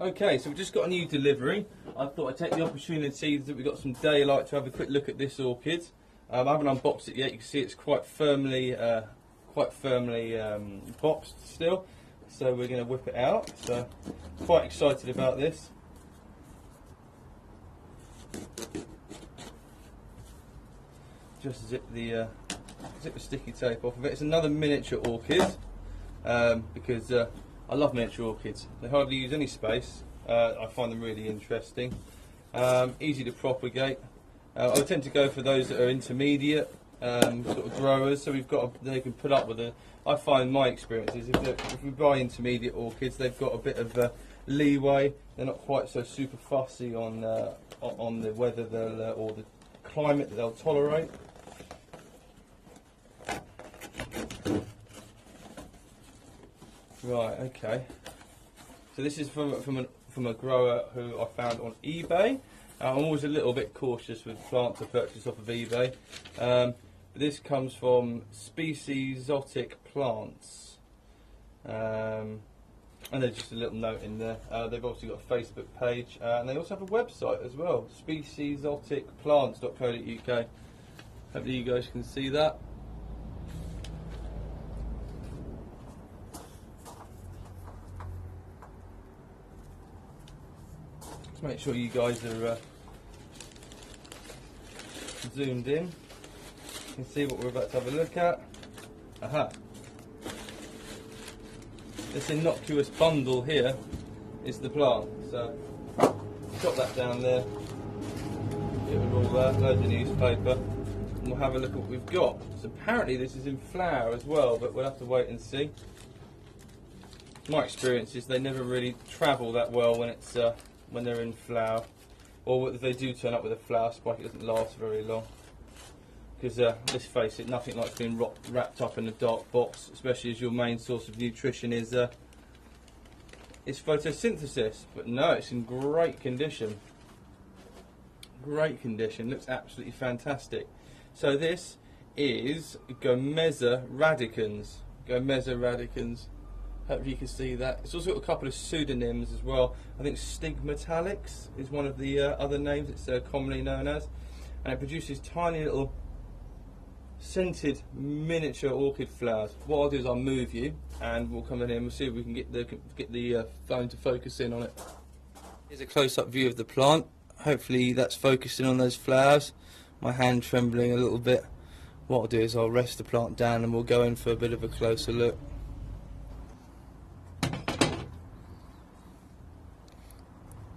Okay, so we've just got a new delivery. I thought I'd take the opportunity that we've got some daylight to have a quick look at this orchid. I haven't unboxed it yet. You can see it's quite firmly boxed still. So we're going to whip it out. So quite excited about this. Just zip the sticky tape off of it. It's another miniature orchid because I love miniature orchids. They hardly use any space. I find them really interesting. Easy to propagate. I would tend to go for those that are intermediate sort of growers. So they can put up with it. I find my experience is if we buy intermediate orchids, they've got a bit of leeway. They're not quite so super fussy on the weather they'll or the climate that they'll tolerate. Right, okay. So this is from a grower who I found on eBay. I'm always a little bit cautious with plants I purchase off of eBay. This comes from Exotic Plants. And there's just a little note in there. They've obviously got a Facebook page and they also have a website as well, exoticplants.co.uk. Hopefully you guys can see that. Just make sure you guys are zoomed in. You can see what we're about to have a look at. Aha! This innocuous bundle here is the plant. So got that down there. Get rid of all that, loads of newspaper, and we'll have a look at what we've got. So apparently this is in flower as well, but we'll have to wait and see. My experience is they never really travel that well when they're in flower, or if they do turn up with a flower spike, it doesn't last very long. Because let's face it, nothing like being wrapped up in a dark box, especially as your main source of nutrition is photosynthesis. But no, it's in great condition. Great condition, looks absolutely fantastic. So this is Gomesa radicans. Gomesa radicans. Hopefully you can see that. It's also got a couple of pseudonyms as well. I think stigmatalix is one of the other names it's commonly known as. And it produces tiny little scented miniature orchid flowers. What I'll do is I'll move you and we'll come in here and we'll see if we can get the phone to focus in on it. Here's a close-up view of the plant. Hopefully that's focusing on those flowers. My hand trembling a little bit. What I'll do is I'll rest the plant down and we'll go in for a bit of a closer look.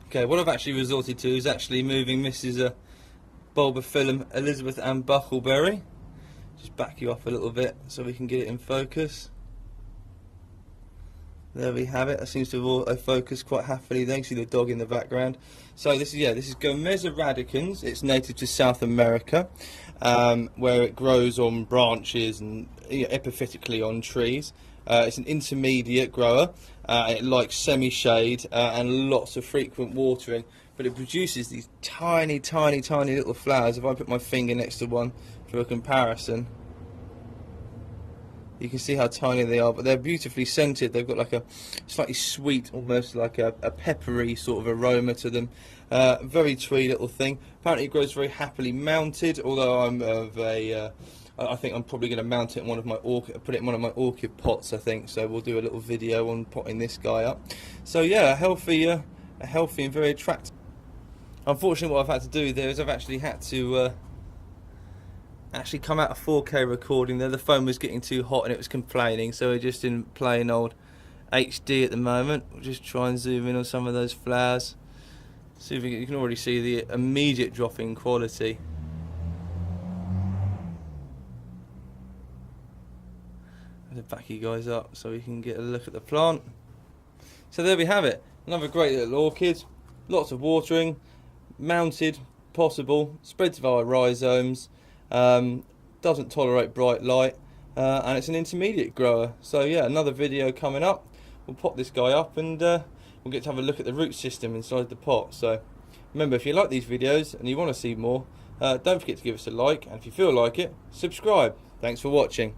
Okay, what I've actually resorted to is actually moving Mrs. Bulbophyllum Elizabeth Ann Buckleberry. Just back you up a little bit so we can get it in focus. There we have it. That seems to have auto-focused quite happily there. You can see the dog in the background. So this is Gomesa radicans. It's native to South America, where it grows on branches and epiphytically on trees. It's an intermediate grower. It likes semi-shade and lots of frequent watering, but it produces these tiny little flowers. If I put my finger next to one for a comparison, you can see how tiny they are, but they're beautifully scented. They've got like a slightly sweet, almost like a peppery sort of aroma to them. Very twee little thing. Apparently it grows very happily mounted, although I'm of a I think I'm probably going to mount it in one of my put it in one of my orchid pots, I think. So we'll do a little video on potting this guy up. So yeah, a healthy and very attractive. Unfortunately, what I've had to do there is I've actually had to actually come out a 4K recording there. The phone was getting too hot and it was complaining, so we're just in plain old HD at the moment. We'll just try and zoom in on some of those flowers. See if you can already see the immediate drop in quality. To back you guys up so we can get a look at the plant. So there we have it, another great little orchid, lots of watering, mounted, possible, spreads via rhizomes, doesn't tolerate bright light, and it's an intermediate grower. So yeah, another video coming up. We'll pop this guy up and we'll get to have a look at the root system inside the pot. So remember, if you like these videos and you want to see more, don't forget to give us a like, and if you feel like it, subscribe. Thanks for watching.